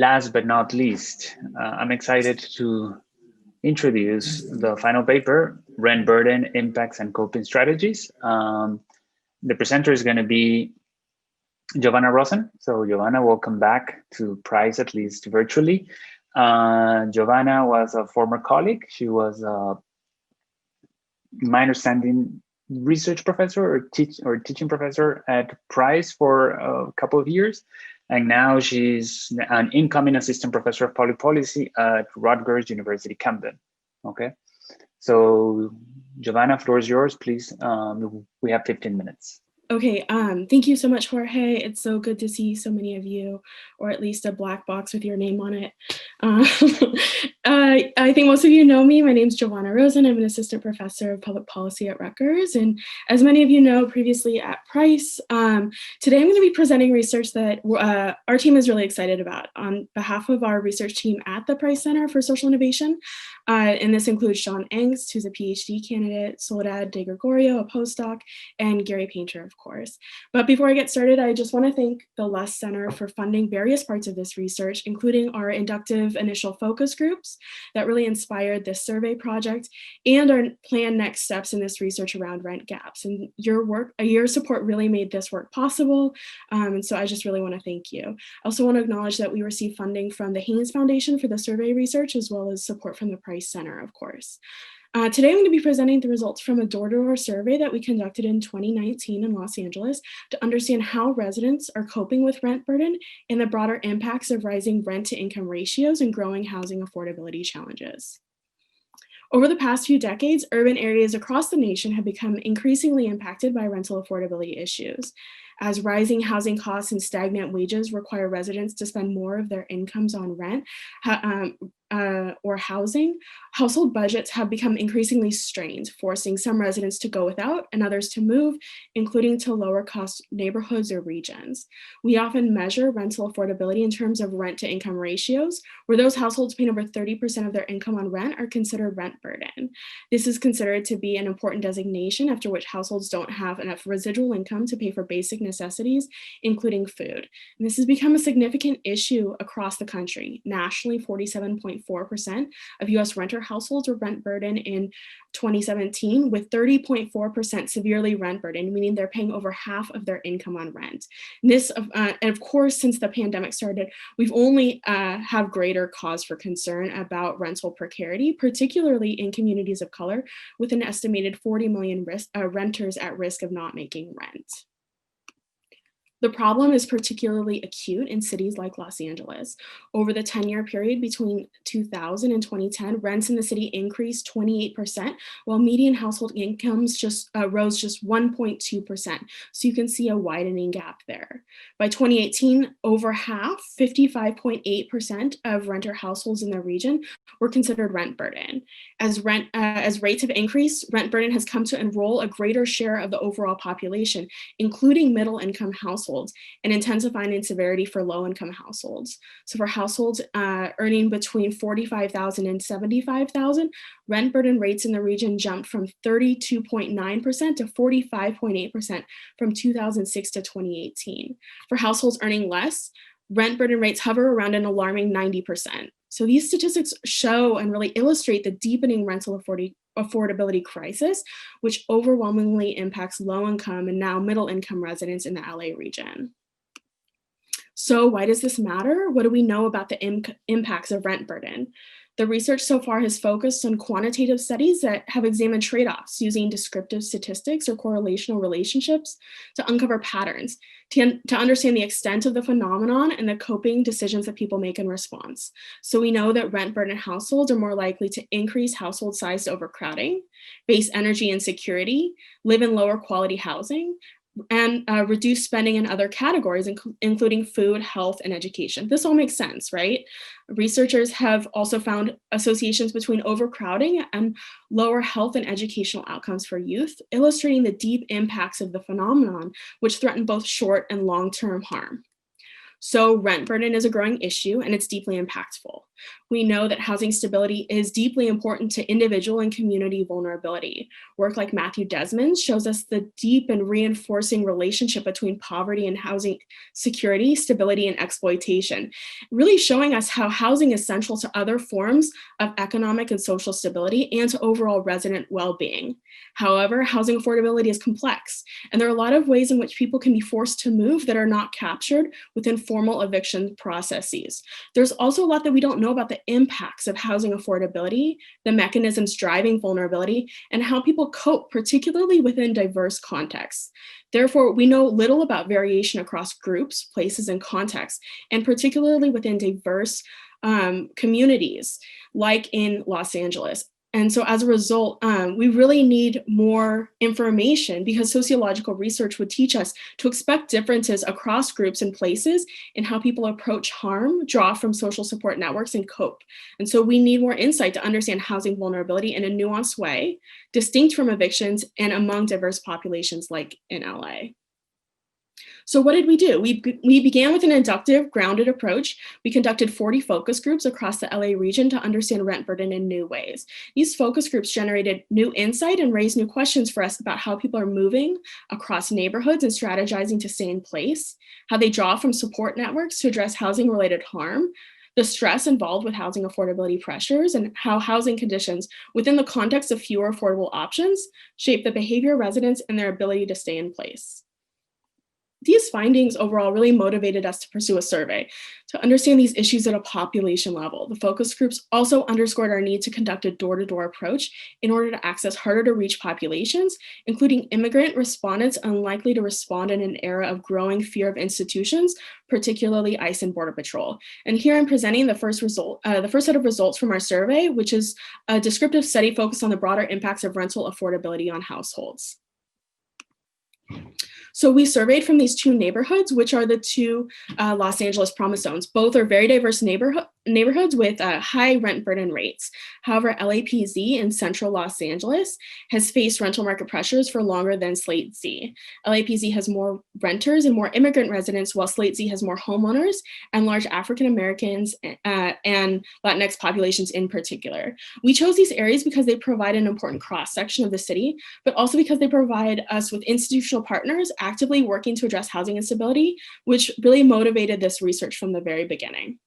last but not least, I'm excited to introduce the final paper, Rent Burden, Impacts and Coping Strategies. The presenter is going to be Giovanna Rosen. So Giovanna, welcome back to Price, at least virtually. Giovanna was a former colleague. She was my understanding research professor or teaching professor at Price for a couple of years. And now she's an incoming assistant professor of public policy at Rutgers University-Camden. Okay. So Giovanna, floor is yours, please. We have 15 minutes. Okay, thank you so much, Jorge. It's so good to see so many of you, or at least a black box with your name on it. I think most of you know me. My name is Giovanna Rosen. I'm an assistant professor of public policy at Rutgers. And as many of you know, previously at Price, today I'm going to be presenting research that our team is really excited about on behalf of our research team at the Price Center for Social Innovation. And this includes Sean Engst, who's a Ph.D. candidate, Soledad De Gregorio, a postdoc, and Gary Painter, of course. But before I get started, I just want to thank the Lusk Center for funding various parts of this research, including our inductive initial focus groups that really inspired this survey project and our planned next steps in this research around rent gaps. And your support really made this work possible. And so I just really want to thank you. I also want to acknowledge that we received funding from the Haynes Foundation for the survey research, as well as support from the Price Center, of course. Today, I'm going to be presenting the results from a door-to-door survey that we conducted in 2019 in Los Angeles to understand how residents are coping with rent burden and the broader impacts of rising rent-to-income ratios and growing housing affordability challenges. Over the past few decades, urban areas across the nation have become increasingly impacted by rental affordability issues. As rising housing costs and stagnant wages require residents to spend more of their incomes on rent or housing, household budgets have become increasingly strained, forcing some residents to go without and others to move, including to lower cost neighborhoods or regions. We often measure rental affordability in terms of rent to income ratios, where those households paying over 30% of their income on rent are considered rent burden. This is considered to be an important designation after which households don't have enough residual income to pay for basic necessities, including food. And this has become a significant issue across the country. Nationally, 47.4% of US renter households were rent burden in 2017, with 30.4% severely rent burden, meaning they're paying over half of their income on rent. And this, and of course, since the pandemic started, we've only have greater cause for concern about rental precarity, particularly in communities of color, with an estimated 40 million renters at risk of not making rent. The problem is particularly acute in cities like Los Angeles. Over the 10-year period between 2000 and 2010, rents in the city increased 28%, while median household incomes rose just 1.2%. So you can see a widening gap there. By 2018, over half, 55.8% of renter households in the region were considered rent burden. As rates have increased, rent burden has come to enroll a greater share of the overall population, including middle-income households, and intensifying in severity for low-income households. So for households earning between $45,000 and $75,000, rent burden rates in the region jumped from 32.9% to 45.8% from 2006 to 2018. For households earning less, rent burden rates hover around an alarming 90%. So these statistics show and really illustrate the deepening rental affordability crisis, which overwhelmingly impacts low-income and now middle-income residents in the LA region. So why does this matter? What do we know about the impacts of rent burden? The research so far has focused on quantitative studies that have examined trade-offs using descriptive statistics or correlational relationships to uncover patterns, to understand the extent of the phenomenon and the coping decisions that people make in response. So we know that rent burden households are more likely to increase household size to overcrowding, face energy insecurity, live in lower quality housing, and reduce spending in other categories, including food, health, and education. This all makes sense, right? Researchers have also found associations between overcrowding and lower health and educational outcomes for youth, illustrating the deep impacts of the phenomenon, which threaten both short and long-term harm. So rent burden is a growing issue and it's deeply impactful. We know that housing stability is deeply important to individual and community vulnerability. Work like Matthew Desmond's shows us the deep and reinforcing relationship between poverty and housing security, stability, and exploitation, really showing us how housing is central to other forms of economic and social stability and to overall resident well-being. However, housing affordability is complex, and there are a lot of ways in which people can be forced to move that are not captured within formal eviction processes. There's also a lot that we don't know about the impacts of housing affordability, the mechanisms driving vulnerability, and how people cope, particularly within diverse contexts. Therefore, we know little about variation across groups, places, and contexts, and particularly within diverse communities, like in Los Angeles. And so as a result, we really need more information because sociological research would teach us to expect differences across groups and places in how people approach harm, draw from social support networks, and cope. And so we need more insight to understand housing vulnerability in a nuanced way, distinct from evictions and among diverse populations like in LA. So what did we do? We began with an inductive, grounded approach. We conducted 40 focus groups across the LA region to understand rent burden in new ways. These focus groups generated new insight and raised new questions for us about how people are moving across neighborhoods and strategizing to stay in place, how they draw from support networks to address housing-related harm, the stress involved with housing affordability pressures, and how housing conditions within the context of fewer affordable options shape the behavior of residents and their ability to stay in place. These findings overall really motivated us to pursue a survey to understand these issues at a population level. The focus groups also underscored our need to conduct a door-to-door approach in order to access harder to reach populations, including immigrant respondents unlikely to respond in an era of growing fear of institutions, particularly ICE and Border Patrol. And here I'm presenting the first set of results from our survey, which is a descriptive study focused on the broader impacts of rental affordability on households. So we surveyed from these two neighborhoods, which are the two Los Angeles Promise Zones. Both are very diverse neighborhoods with high rent burden rates. However, LAPZ in central Los Angeles has faced rental market pressures for longer than Slate Z. LAPZ has more renters and more immigrant residents, while Slate Z has more homeowners and large African Americans and Latinx populations in particular. We chose these areas because they provide an important cross-section of the city, but also because they provide us with institutional partners actively working to address housing instability, which really motivated this research from the very beginning.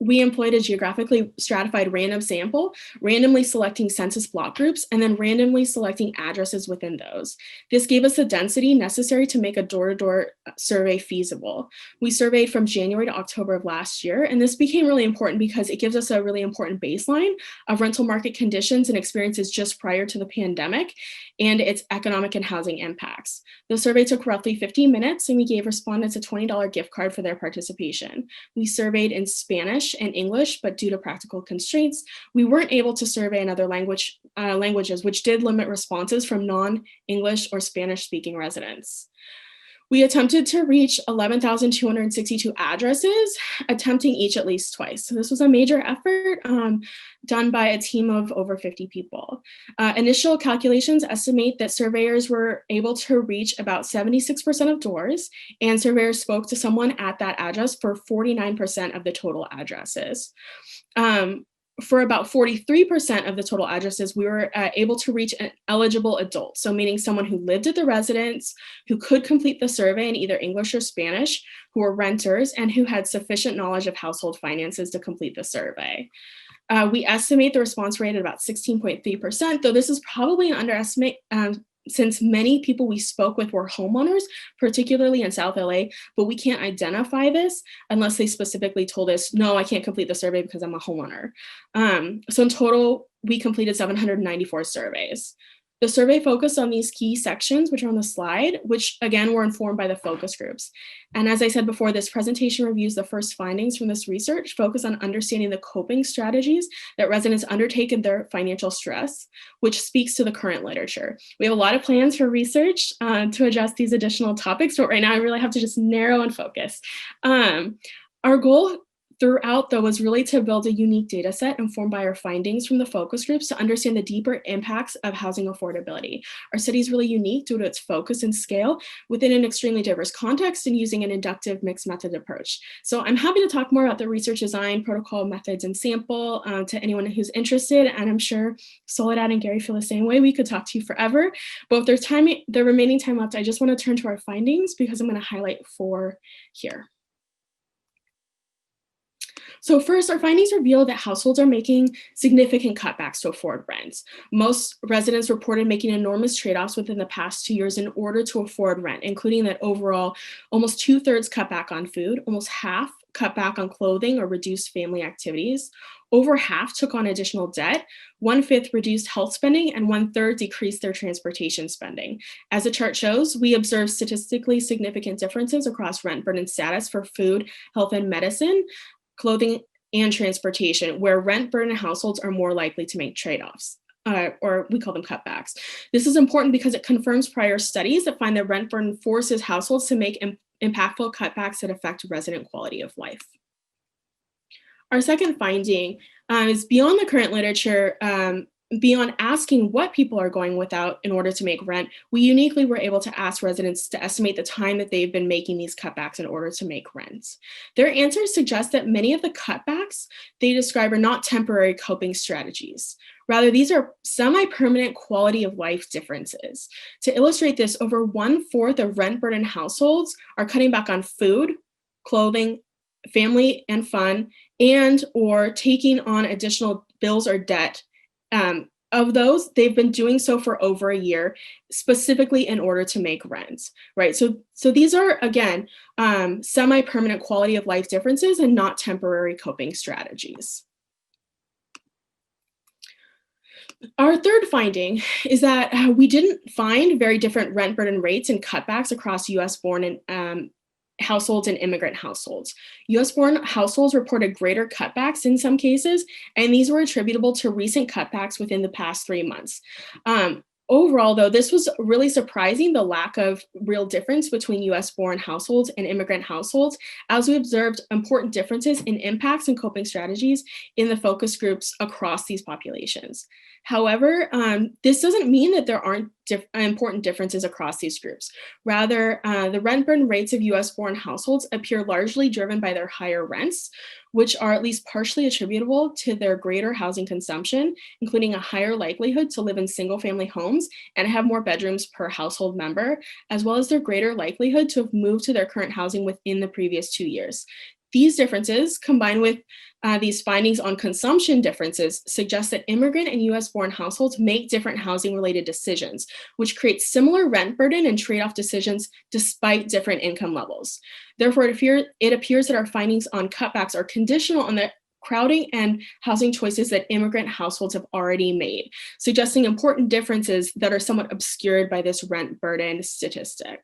We employed a geographically stratified random sample, randomly selecting census block groups, and then randomly selecting addresses within those. This gave us the density necessary to make a door-to-door survey feasible. We surveyed from January to October of last year, and this became really important because it gives us a really important baseline of rental market conditions and experiences just prior to the pandemic and its economic and housing impacts. The survey took roughly 15 minutes, and we gave respondents a $20 gift card for their participation. We surveyed in Spanish and English, but due to practical constraints, we weren't able to survey in other languages, which did limit responses from non-English or Spanish-speaking residents. We attempted to reach 11,262 addresses, attempting each at least twice. So this was a major effort done by a team of over 50 people. Initial calculations estimate that surveyors were able to reach about 76% of doors, and surveyors spoke to someone at that address for 49% of the total addresses. For about 43% of the total addresses, we were able to reach an eligible adult. So meaning someone who lived at the residence, who could complete the survey in either English or Spanish, who were renters, and who had sufficient knowledge of household finances to complete the survey. We estimate the response rate at about 16.3%, though this is probably an underestimate since many people we spoke with were homeowners, particularly in South LA, but we can't identify this unless they specifically told us, no, I can't complete the survey because I'm a homeowner. So in total, we completed 794 surveys. The survey focused on these key sections, which are on the slide, which again were informed by the focus groups. And as I said before, this presentation reviews the first findings from this research, focused on understanding the coping strategies that residents undertake in their financial stress, which speaks to the current literature. We have a lot of plans for research to address these additional topics, but right now I really have to just narrow and focus. Our goal throughout, though, was really to build a unique data set informed by our findings from the focus groups to understand the deeper impacts of housing affordability. Our study is really unique due to its focus and scale within an extremely diverse context and using an inductive mixed method approach. So I'm happy to talk more about the research design, protocol, methods, and sample to anyone who's interested. And I'm sure Soledad and Gary feel the same way. We could talk to you forever. But if there's time, the remaining time left, I just want to turn to our findings because I'm going to highlight 4 here. So first, our findings reveal that households are making significant cutbacks to afford rent. Most residents reported making enormous trade-offs within the past 2 years in order to afford rent, including that overall almost 2/3 cut back on food, almost half cut back on clothing or reduced family activities. Over half took on additional debt, 1/5 reduced health spending, and 1/3 decreased their transportation spending. As the chart shows, we observe statistically significant differences across rent burden status for food, health, and medicine, clothing, and transportation, where rent burden households are more likely to make trade-offs, or we call them cutbacks. This is important because it confirms prior studies that find that rent burden forces households to make impactful cutbacks that affect resident quality of life. Our second finding is beyond the current literature, beyond asking what people are going without in order to make rent, we uniquely were able to ask residents to estimate the time that they've been making these cutbacks in order to make rent. Their answers suggest that many of the cutbacks they describe are not temporary coping strategies. Rather, these are semi-permanent quality of life differences. To illustrate this, over 1/4 of rent burden households are cutting back on food, clothing, family and fun, and or taking on additional bills or debt. Of those, they've been doing so for over a year, specifically in order to make rent, right? So these are, again, semi-permanent quality of life differences and not temporary coping strategies. Our third finding is that we didn't find very different rent burden rates and cutbacks across US-born and households and immigrant households. US-born households reported greater cutbacks in some cases, and these were attributable to recent cutbacks within the past 3 months. Overall, though, this was really surprising, the lack of real difference between US-born households and immigrant households, as we observed important differences in impacts and coping strategies in the focus groups across these populations. However, this doesn't mean that there aren't important differences across these groups. Rather, the rent burden rates of US-born households appear largely driven by their higher rents, which are at least partially attributable to their greater housing consumption, including a higher likelihood to live in single-family homes and have more bedrooms per household member, as well as their greater likelihood to have moved to their current housing within the previous 2 years. These differences, combined with these findings on consumption differences, suggest that immigrant and US-born households make different housing-related decisions, which creates similar rent burden and trade-off decisions despite different income levels. Therefore, it appears that our findings on cutbacks are conditional on the crowding and housing choices that immigrant households have already made, suggesting important differences that are somewhat obscured by this rent burden statistic.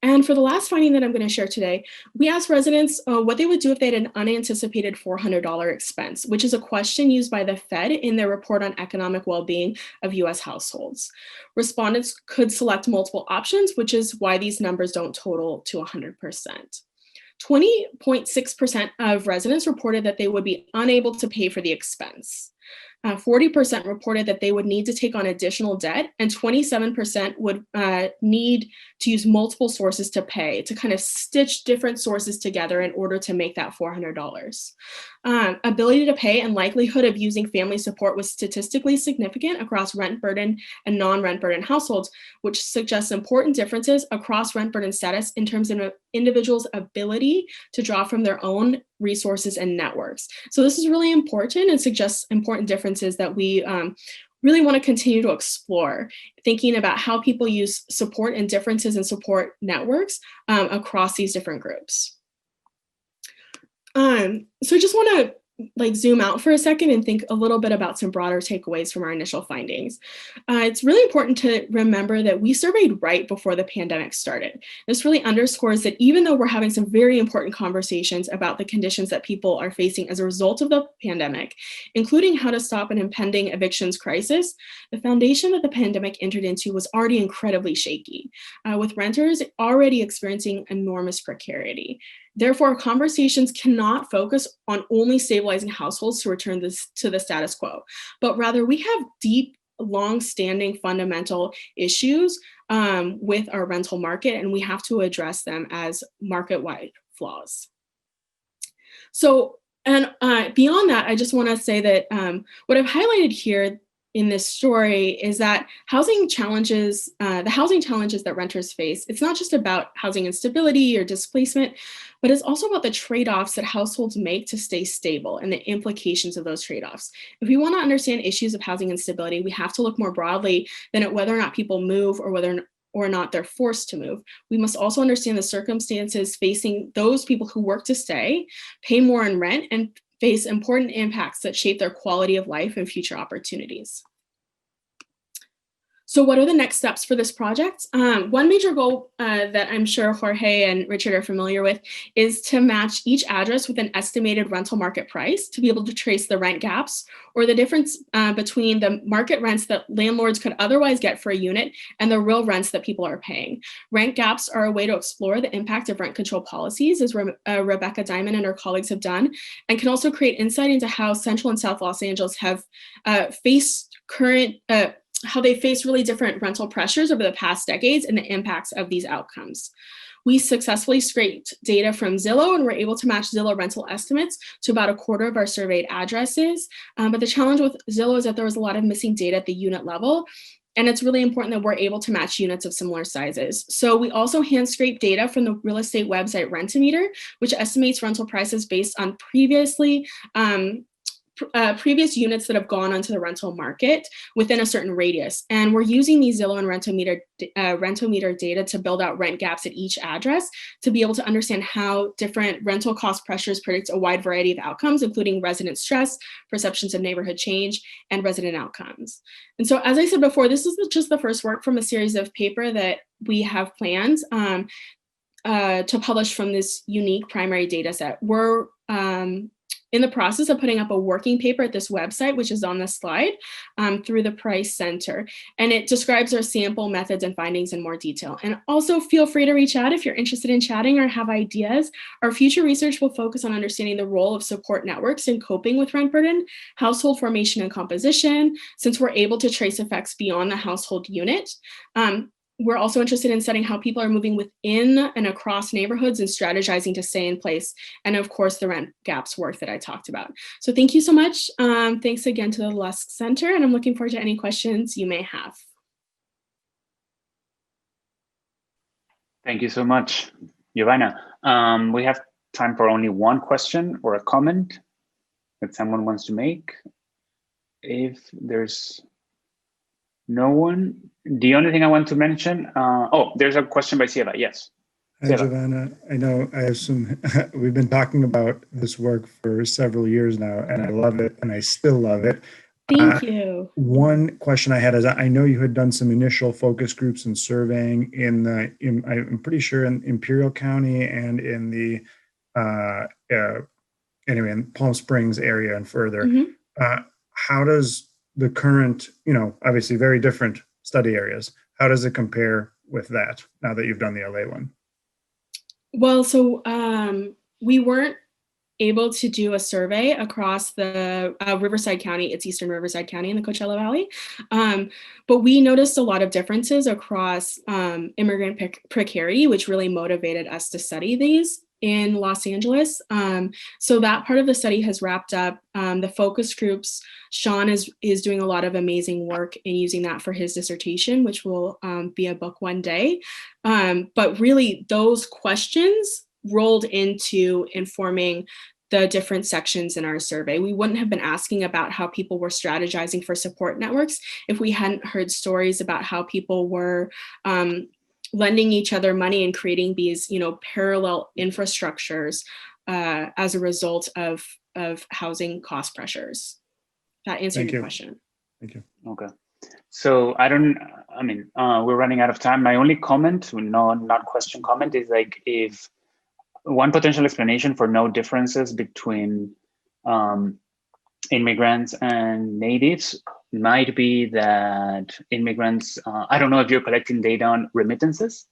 And for the last finding that I'm going to share today, we asked residents what they would do if they had an unanticipated $400 expense, which is a question used by the Fed in their report on economic well-being of US households. Respondents could select multiple options, which is why these numbers don't total to 100%. 20.6% of residents reported that they would be unable to pay for the expense. 40% reported that they would need to take on additional debt, and 27% would need to use multiple sources to pay, to kind of stitch different sources together in order to make that $400. Ability to pay and likelihood of using family support was statistically significant across rent burden and non-rent burden households, which suggests important differences across rent burden status in terms of individuals' ability to draw from their own resources and networks. So this is really important and suggests important differences that we really want to continue to explore, thinking about how people use support and differences in support networks across these different groups. So I just want to zoom out for a second and think a little bit about some broader takeaways from our initial findings. It's really important to remember that we surveyed right before the pandemic started. This really underscores that even though we're having some very important conversations about the conditions that people are facing as a result of the pandemic, including how to stop an impending evictions crisis, the foundation that the pandemic entered into was already incredibly shaky, with renters already experiencing enormous precarity. Therefore, conversations cannot focus on only stabilizing households to return this to the status quo, but rather we have deep, long-standing fundamental issues with our rental market, and we have to address them as market-wide flaws. So, and beyond that, I just want to say that what I've highlighted here in this story is that housing challenges, the housing challenges that renters face, it's not just about housing instability or displacement, but it's also about the trade-offs that households make to stay stable and the implications of those trade-offs. If we want to understand issues of housing instability, we have to look more broadly than at whether or not people move or whether or not they're forced to move. We must also understand the circumstances facing those people who work to stay, pay more in rent, and face important impacts that shape their quality of life and future opportunities. So what are the next steps for this project? One major goal that I'm sure Jorge and Richard are familiar with is to match each address with an estimated rental market price to be able to trace the rent gaps or the difference between the market rents that landlords could otherwise get for a unit and the real rents that people are paying. Rent gaps are a way to explore the impact of rent control policies, as Rebecca Diamond and her colleagues have done, and can also create insight into how Central and South Los Angeles have faced how they face really different rental pressures over the past decades and the impacts of these outcomes. We successfully scraped data from Zillow and were able to match Zillow rental estimates to about a quarter of our surveyed addresses. But the challenge with Zillow is that there was a lot of missing data at the unit level. And it's really important that we're able to match units of similar sizes. So we also hand scrape data from the real estate website Rent-A-Meter, which estimates rental prices based on previous units that have gone onto the rental market within a certain radius. And we're using these Zillow and Rent-A-Meter data to build out rent gaps at each address to be able to understand how different rental cost pressures predict a wide variety of outcomes, including resident stress, perceptions of neighborhood change, and resident outcomes. And so, as I said before, this is just the first work from a series of paper that we have planned to publish from this unique primary data set. We're in the process of putting up a working paper at this website, which is on the slide, through the Price Center. And it describes our sample methods and findings in more detail. And also feel free to reach out if you're interested in chatting or have ideas. Our future research will focus on understanding the role of support networks in coping with rent burden, household formation and composition, since we're able to trace effects beyond the household unit. We're also interested in studying how people are moving within and across neighborhoods and strategizing to stay in place. And of course, the rent gaps work that I talked about. So thank you so much. Thanks again to the Lusk Center, and I'm looking forward to any questions you may have. Thank you so much, Giovanna. We have time for only one question or a comment that someone wants to make. If there's no one, the only thing I want to mention, there's a question by Sieva, yes. Hi, Giovanna. I assume we've been talking about this work for several years now, and I love it, and I still love it. Thank you. One question I had is, I know you had done some initial focus groups and surveying I'm pretty sure in Imperial County and in the, in Palm Springs area and further. Mm-hmm. How does the current, obviously very different study areas, how does it compare with that now that you've done the LA one? Well, so we weren't able to do a survey across the Riverside County, it's Eastern Riverside County in the Coachella Valley. But we noticed a lot of differences across immigrant precarity, which really motivated us to study these in Los Angeles. So that part of the study has wrapped up. The focus groups, Sean is doing a lot of amazing work in using that for his dissertation, which will be a book one day. But really those questions rolled into informing the different sections in our survey. We wouldn't have been asking about how people were strategizing for support networks if we hadn't heard stories about how people were lending each other money and creating these, parallel infrastructures as a result of housing cost pressures. That answered your question. Thank you. Okay. So we're running out of time. My only comment, not question, comment is like, if one potential explanation for no differences between immigrants and natives might be that immigrants, I don't know if you're collecting data on remittances,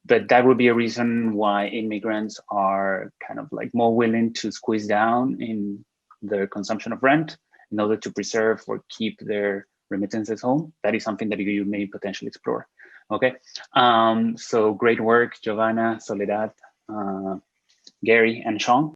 but that would be a reason why immigrants are kind of like more willing to squeeze down in their consumption of rent in order to preserve or keep their remittances home. That is something that you may potentially explore. Okay, so great work, Giovanna, Soledad, Gary, and Sean.